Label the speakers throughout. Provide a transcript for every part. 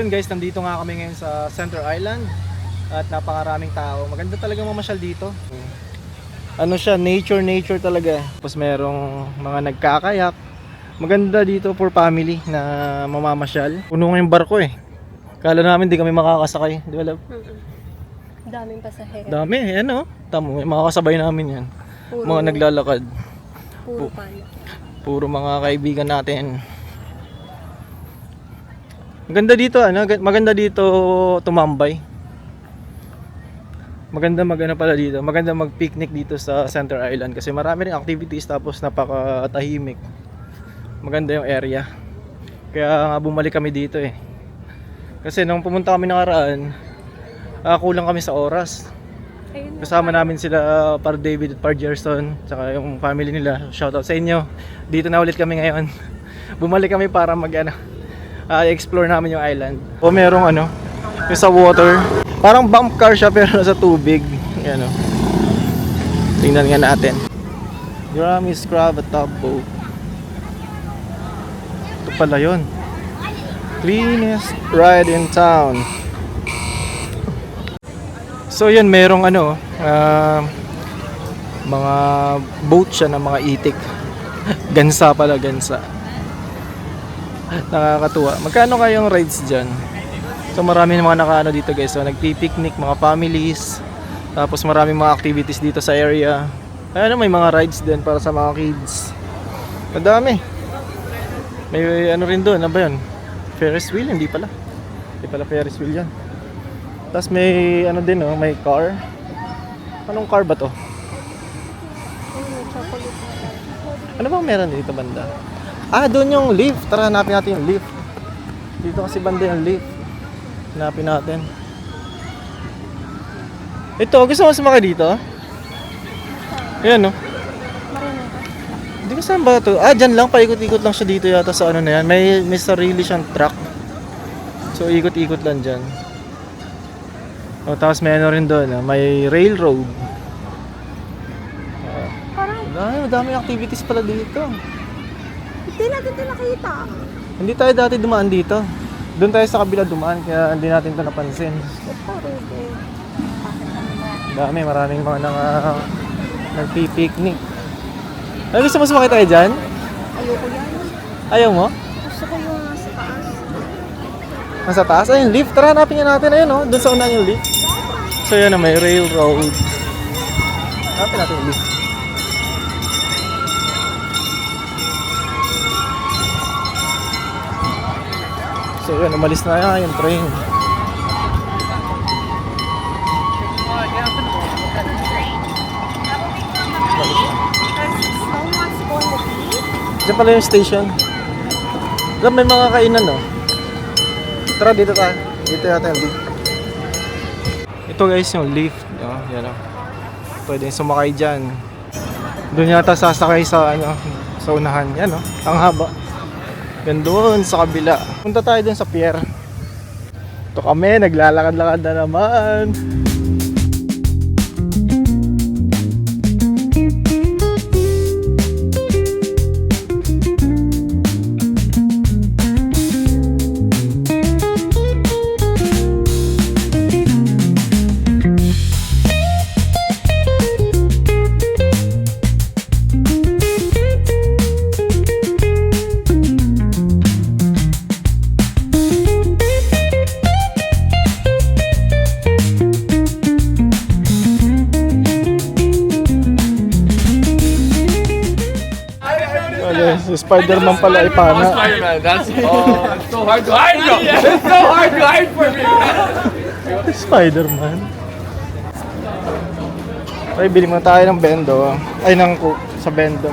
Speaker 1: Ayun guys, nandito nga kami ngayon sa Center Island at napakaraming tao. Maganda talaga mamasyal dito. Ano siya, nature talaga. Tapos merong mga nagkakayak. Maganda dito for family na mamamasyal. Puno nga yung barko eh. Kala namin di kami makakasakay. Di ba, love?
Speaker 2: Daming pasahero.
Speaker 1: Dami, ano? Tamo, makakasabay namin yan. Mga naglalakad.
Speaker 2: Puro pala.
Speaker 1: Puro mga kaibigan natin. Maganda dito, maganda dito tumambay. Maganda pala dito. Maganda mag-picnic dito sa Center Island kasi marami ring activities tapos napakatahimik. Maganda yung area. Kaya nga bumalik kami dito eh. Kasi nung pumunta kami nakaraan, kulang kami sa oras. Kasama namin sila Par David at Par Gerson, tsaka yung family nila. Shoutout sa inyo. Dito na ulit kami ngayon. Bumalik kami para explore namin yung island. O merong yung sa water. Parang bump car siya pero nasa tubig. Yan o. Tingnan nga natin. Grammy's Crab at Top Boat. Ito pala yun. Cleanest ride in town. So yun, merong mga boat siya ng mga itik. Gansa pala, gansa. Nakakatuwa. Magkano kayong rides dyan? So marami mga nakaano dito guys. So nagpipiknik, mga families. Tapos marami mga activities dito sa area. May mga rides din para sa mga kids. Madami. May rin doon, ano ba yun? Ferris wheel? Hindi pala. Hindi pala Ferris wheel yan. Tapos may din may car. Anong car ba to? Ano bang meron dito banda? Doon yung lift. Tara, hanapin natin yung lift. Dito kasi banda yung lift. Hanapin natin. Ito, gusto mo sumakay dito? Ayan, no? Hindi ko saan ba ito? Dyan lang, paikot-ikot lang siya dito yata sa na yan. May sarili siyang truck. So, ikot-ikot lang dyan. Tapos may rin doon, may railroad. Madaming activities pala dito.
Speaker 2: Hindi natin ito nakita.
Speaker 1: Hindi tayo dati dumaan dito. Doon tayo sa kabila dumaan, kaya hindi natin ito napansin. Maraming mga nagpipiknik. Gusto mo sumakay tayo dyan?
Speaker 2: Ayoko yan.
Speaker 1: Ayaw mo?
Speaker 2: Gusto ko yung nasa taas.
Speaker 1: Nasa taas? Ayun, lift. Tara, hanapin nga natin. Ayun, doon sa unahan yung lift. So yun, may railroad. Hanapin natin yung lift. So yun, umalis na yung train. Diyan pala yung station. Diyan may mga kainan, no? Tara, dito ta. Dito natin yung lift. Ito guys, yung lift. Yan o. Pwede sumakay dyan. Doon yata sasakay sa unahan. Yan o. Ang haba. Yan doon sa kabila. Punta tayo doon sa pier. Ito kami, naglalakad-lakad na naman. Si Spider-Man pala ay pana.
Speaker 3: Spider-Man, that's it's so hard to hide, bro. It's so hard to hide for me.
Speaker 1: Spider-Man. Ay, bili muna tayo ng bendo. Ay, ng Coke sa bendo.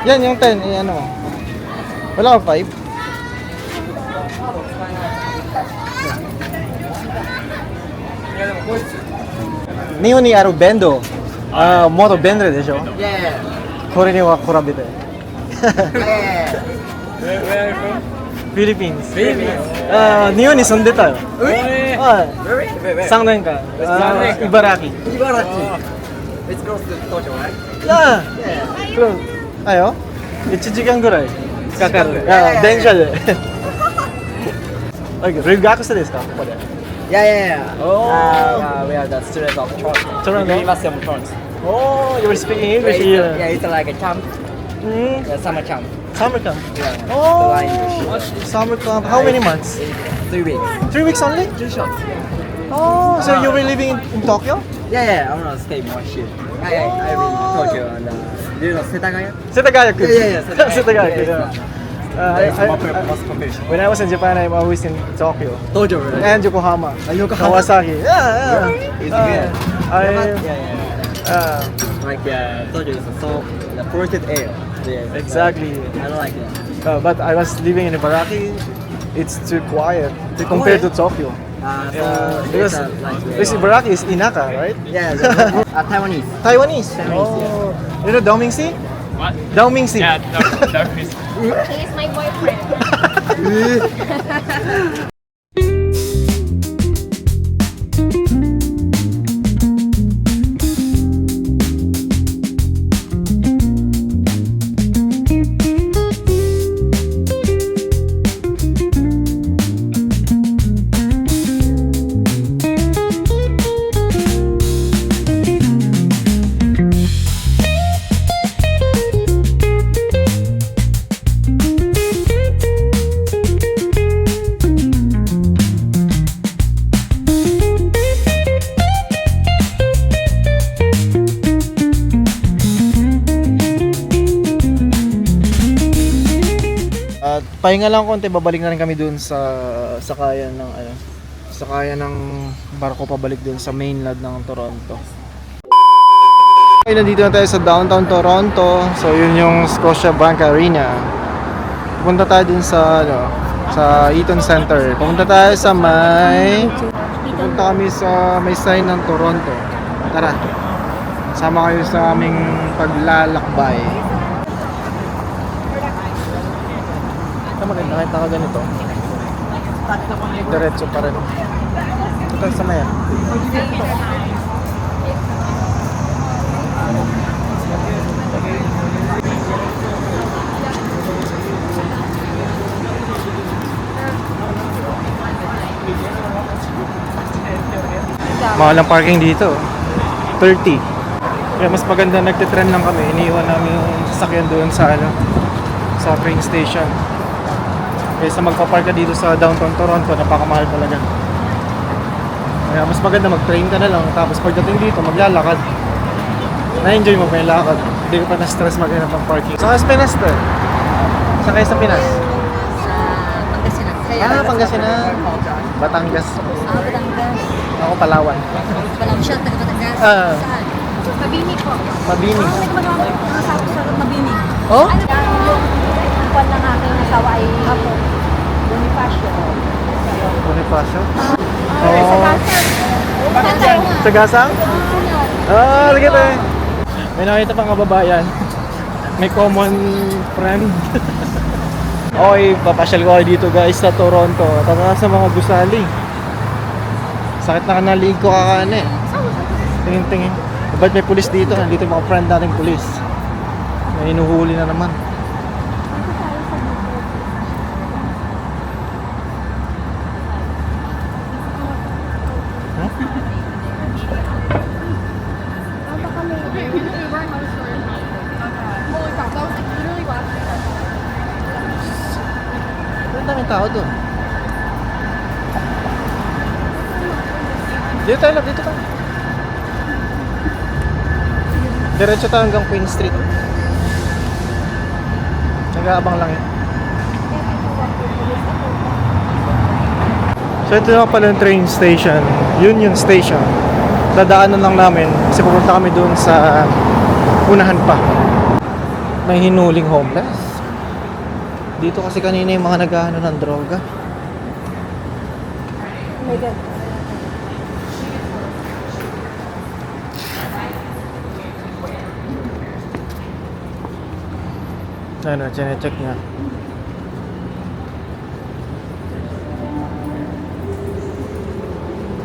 Speaker 1: Yan, yung 10. Wala ka 5? Niyo ni aru bendo. Moto bendre deしょ?
Speaker 3: Yeah.
Speaker 1: これには比べて
Speaker 3: Yeah. Where are you from?
Speaker 1: Philippines.
Speaker 3: Philippines.
Speaker 1: 日本に住んでたよ。
Speaker 3: Really?
Speaker 1: はい。
Speaker 3: Where?
Speaker 1: 3年間。
Speaker 3: 三年間。
Speaker 1: 茨城。
Speaker 3: Ibarachi. It's close to Tokyo, right?
Speaker 1: Yeah.
Speaker 3: Yeah.
Speaker 1: Close. 1時間ぐらい。かかる。電車で。留学生ですか、ここで。
Speaker 4: Yeah.
Speaker 1: Oh.
Speaker 4: We are the students of Toronto.
Speaker 1: Toronto?
Speaker 4: University of Toronto.
Speaker 1: Oh, you're speaking English
Speaker 4: Yeah,
Speaker 1: here.
Speaker 4: it's like a camp,
Speaker 1: Mm.
Speaker 4: summer camp.
Speaker 1: Summer camp.
Speaker 4: Yeah.
Speaker 1: Oh,
Speaker 4: The English.
Speaker 1: summer camp. How many months?
Speaker 4: 3 weeks.
Speaker 1: 3 weeks only?
Speaker 4: 2 shots.
Speaker 1: Oh, so you were living in Tokyo?
Speaker 4: Yeah. I'm gonna stay more shit. I will Tokyo and do you know Setagaya?
Speaker 1: Setagaya.
Speaker 4: Yeah.
Speaker 1: Setagaya.
Speaker 4: Yeah.
Speaker 1: Yeah.
Speaker 4: Most competition.
Speaker 1: When I was in Japan, I'm always in Tokyo
Speaker 4: Tokyo, right?
Speaker 1: and Yokohama.
Speaker 4: Yokohama.
Speaker 1: Kawasaki. Yeah.
Speaker 4: It's good.
Speaker 1: I,
Speaker 4: Like Tokyo is so the polluted air. Yeah.
Speaker 1: exactly.
Speaker 4: I don't like that.
Speaker 1: But I was living in Ibaraki. It's too quiet compared to Tokyo. Because this Ibaraki is Inaka, right?
Speaker 4: Yeah. Taiwanese.
Speaker 1: Taiwanese.
Speaker 4: Taiwanese,
Speaker 1: Oh, you know Daomingsi?
Speaker 3: What?
Speaker 1: Daomingsi.
Speaker 3: Yeah, that is.
Speaker 2: He is my boyfriend.
Speaker 1: At pahinga lang konti, babalik na rin kami dun sa sakayan ng sakayan ng barko pabalik dun sa mainland ng Toronto. Okay, nandito na tayo sa downtown Toronto. So yun yung Scotiabank Arena. Pupunta tayo dun sa sa Eaton Center. Pupunta tayo sa pupunta kami sa may sign ng Toronto. Tara. Sama kayo sa aming paglalakbay. Ito maganda kahit nakaganito. Diretso pa rin. Ito sa maya. Mahal ang parking dito. 30. Kaya mas maganda nagtitrend lang kami. Iniiwan namin yung sasakyan doon sa sa train station. Kaysa magpa-park ka dito sa downtown Toronto, napakamahal talaga. Kaya mas maganda mag-train ka na lang, tapos pagdating dito, maglalakad. Na-enjoy mo pa yung lakad. Hindi ko pa na-stress maghanap ng parking. Saan sa Pinas to? Saan kayo sa Pinas?
Speaker 2: Sa Pangasinan.
Speaker 1: Pangasinan. Batangas.
Speaker 2: Batangas.
Speaker 1: Ako Palawan.
Speaker 2: Walang siya, taga Batangas.
Speaker 1: Ah.
Speaker 2: Saan? Mabini po.
Speaker 1: Mabini.
Speaker 2: May gumagawa ko ng asawa ko sa Mabini.
Speaker 1: Oh?
Speaker 2: Yung kwan ng aking asawa ay ako. Bonifacio.
Speaker 1: Bonifacio?
Speaker 2: Sa Gasang.
Speaker 1: Sa Gasang? Ah, sige tayo. May nakita pang kababayan. May common friend. Okay, papasyal ko kayo dito guys sa Toronto. Tara sa mga gusali. Sakit na kanalig ko kakana eh. Tingin-tingin. Ba't may pulis dito? Nandito yung mga friend nating pulis. May inuhuli na naman. Ang daming tao doon. Dito tayo lang, dito tayo. Diretso tayo hanggang Queen Street. Nag-aabang lang yun. So ito na pala yung train station, Union Station. Dadaanan lang namin kasi pupunta kami doon sa unahan pa. May hinuling homeless. Dito kasi kanina yung mga naghahanap ng droga.
Speaker 2: Oh my God.
Speaker 1: Ano, check niya.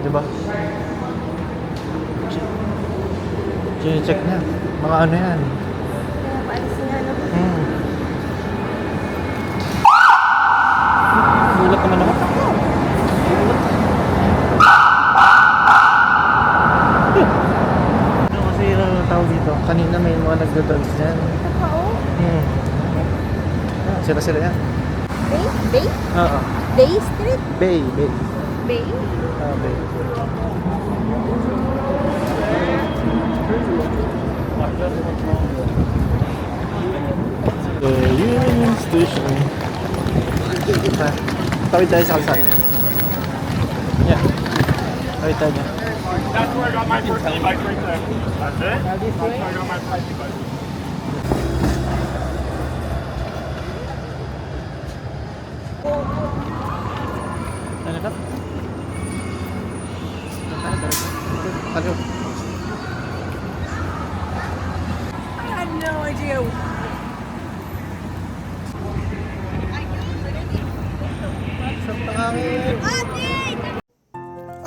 Speaker 1: Diba? Check niya. Mga ano yan.
Speaker 2: Kaya paalis nga, no?
Speaker 1: Sila yan.
Speaker 2: Bay? Bay?
Speaker 1: Oo.
Speaker 2: Bay Street?
Speaker 1: Bay, Bay.
Speaker 2: Bay?
Speaker 1: Bay. So, Union Station. Tawid tayo sa kalsada. Yeah. Tawid tayo dyan.
Speaker 3: That's where I got my first e-bike right there. That's it? That's where I got my first e-bike.
Speaker 1: Ano ka? Ano?
Speaker 2: I had no idea.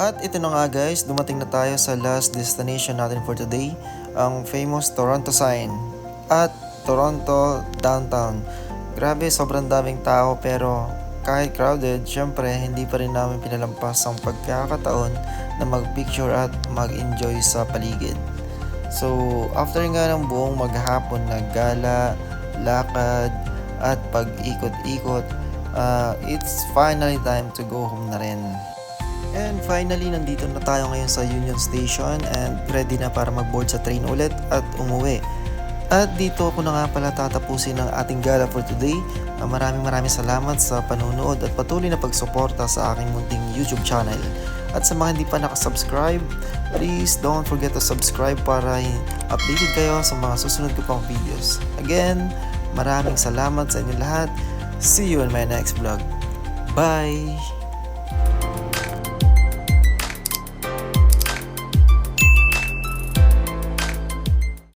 Speaker 5: At ito na nga guys, dumating na tayo sa last destination natin for today, ang famous Toronto sign at Toronto Downtown. Grabe, sobrang daming tao pero kahit crowded, syempre hindi pa rin namin pinalampas ang pagkakataon na mag-picture at mag-enjoy sa paligid. So after nga ng buong maghapon na gala, lakad at pag-ikot-ikot, it's finally time to go home na rin. And finally, nandito na tayo ngayon sa Union Station and ready na para mag-board sa train ulit at umuwi. At dito ko na nga pala tatapusin ang ating gala for today. Maraming salamat sa panunood at patuloy na pagsuporta sa aking munting YouTube channel. At sa mga hindi pa nakasubscribe, please don't forget to subscribe para updated kayo sa mga susunod ko pang videos. Again, maraming salamat sa inyo lahat. See you in my next vlog. Bye!